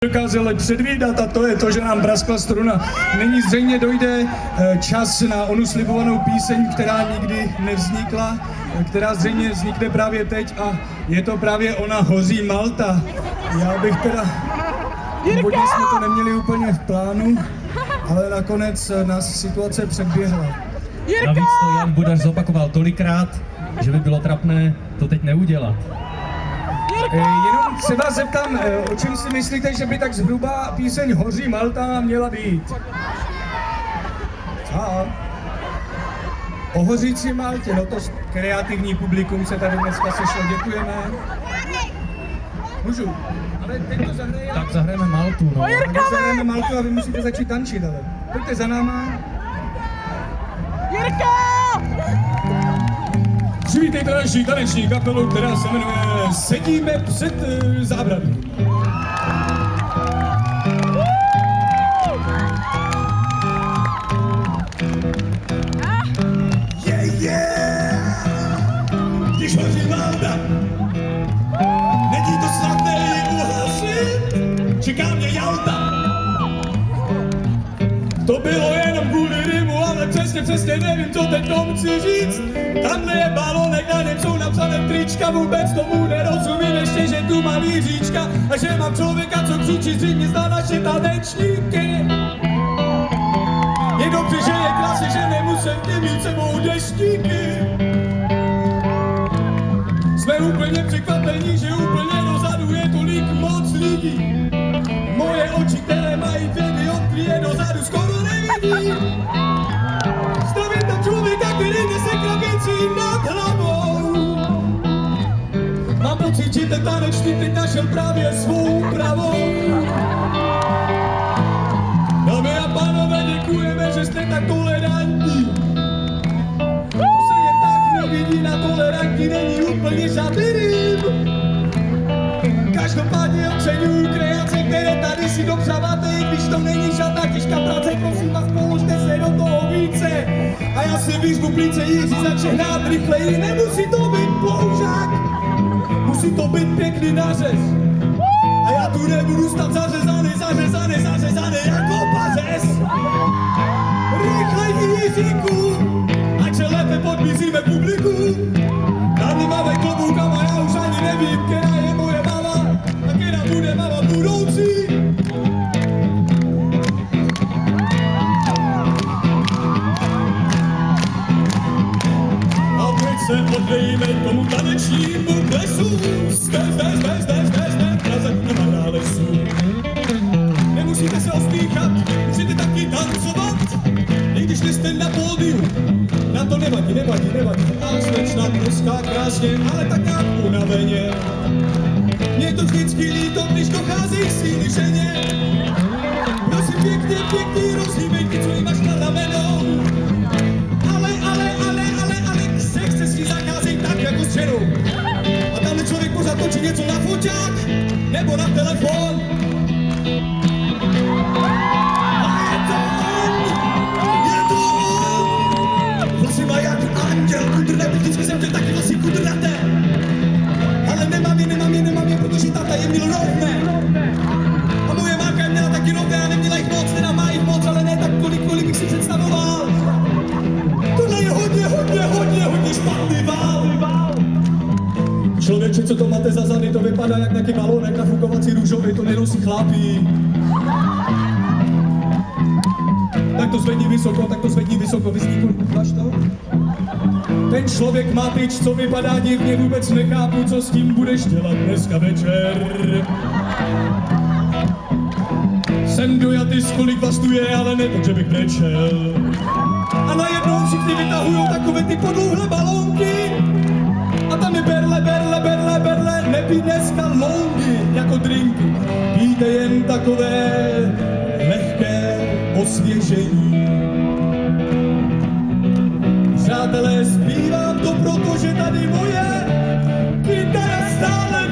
Dokázali předvídat, a to je to, že nám praskla struna. Nyní zřejmě dojde čas na onu slibovanou píseň, která nikdy nevznikla, která zřejmě vznikne právě teď, a je to právě ona Hoří Malta. Já bych teda... Původně jsme to neměli úplně v plánu, ale nakonec nás situace předběhla. Navíc to Jan Budař zopakoval tolikrát, že by bylo trapné to teď neudělat. Jenom se vás zeptám, o čem si myslíte, že by tak zhruba píseň Hoří Malta měla být? Co? O hořící Maltě, no to kreativní publikum se tady dneska sešlo, děkujeme. Můžu, ale teď to zahrajeme. Tak zahrajeme Maltu, no. Teď zahrajeme Maltu a vy musíte začít tančit, ale pojďte za náma. Jirka! Přivítejte naši taneční kapelu, která se jmenuje Sedíme před zábradlím. Když hoří Malta, není to snadné ji uhasit, čeká mě Jalta. To bylo jenom kvůli rymu, ale přesně nevím, co teď tomu chci říct. Tamhle je balonek, na něm jsou napsané trička, vůbec tomu nerozumím, ještě, že tu mám Jiříčka a že mám člověka, co křičí, zřejmě zná naše tanečníky. Je dobře, že je krásně, že nemusím mít sebou deštíky. Jsme úplně překvapení, že úplně dozadu je tolik moc lidí. Moje oči, které mají 2 dioptrie dozadu, skoro nevidí. Stavím tam člověka, který nese krabici nad hlavou. Mám pocit, že ten tanečník teď našel právě svou pravou. Dámy a pánové, děkujeme, že jste tak tolerantní. To se jen tak nevidí, na tolerantní není úplně žádný rým. Každopádně oceňuju kreace, které tady si dopřáváte, i když to není žádná těžká práce, prosím vás, položte se do toho více. A já si vyzvu plíce, Jiří začne hrát rychleji, nemusí to být ploužák, musí to být pěkný nářez. A já tu nebudu stát zařezaný jako pařez. Rychleji, Jiříku, ať se lépe podbízíme publiku. Tady máme kloboukama, já už ani nevím, která je moje mama a která bude mama budoucí. A teď se oddejme tomu tanečnímu plesu. Zde, Praze na nálesu. Nemusíte se ostýchat, můžete taky tancovat, i když nejste na pódiu. Na to nevadí. A slečna dneska krásně, ale tak nějak unaveně. Mně to vždycky líto, když docházejí síly ženě. Prosím pěkně, rozhýbejte, co jí máš na ramenou. Ale, chce si zakázej tak jako s ženou. A tamhle člověk pořád točí něco na foťák, nebo na telefon. Vždycky jsem chtěl taky vlasy kudrnaté. Ale nemám je, protože táta je měl rovné. A moje máka je měla taky rovné a neměla jich moc, teda má jich moc, ale ne tak kolik bych si představoval. Tohle je hodně špatný vál. Člověče, co to máte za zady, to vypadá jak taky balonek nafukovací růžový, to nenosí chlapí. Tak to zvedni vysoko, vyzníku, máš to? Ten člověk má tyč, co vypadá divně, vůbec nechápu, co s tím budeš dělat dneska večer. Jsem dojatý, kolik vás tu je, ale ne tak, že bych brečel. A najednou všichni vytahujou takové ty podlouhlé balónky. A tam je berle, nepí dneska longy jako drinky. Pijte jen takové lehké osvěžení. Přátelé, zpívám to, protože tady moje kytara stále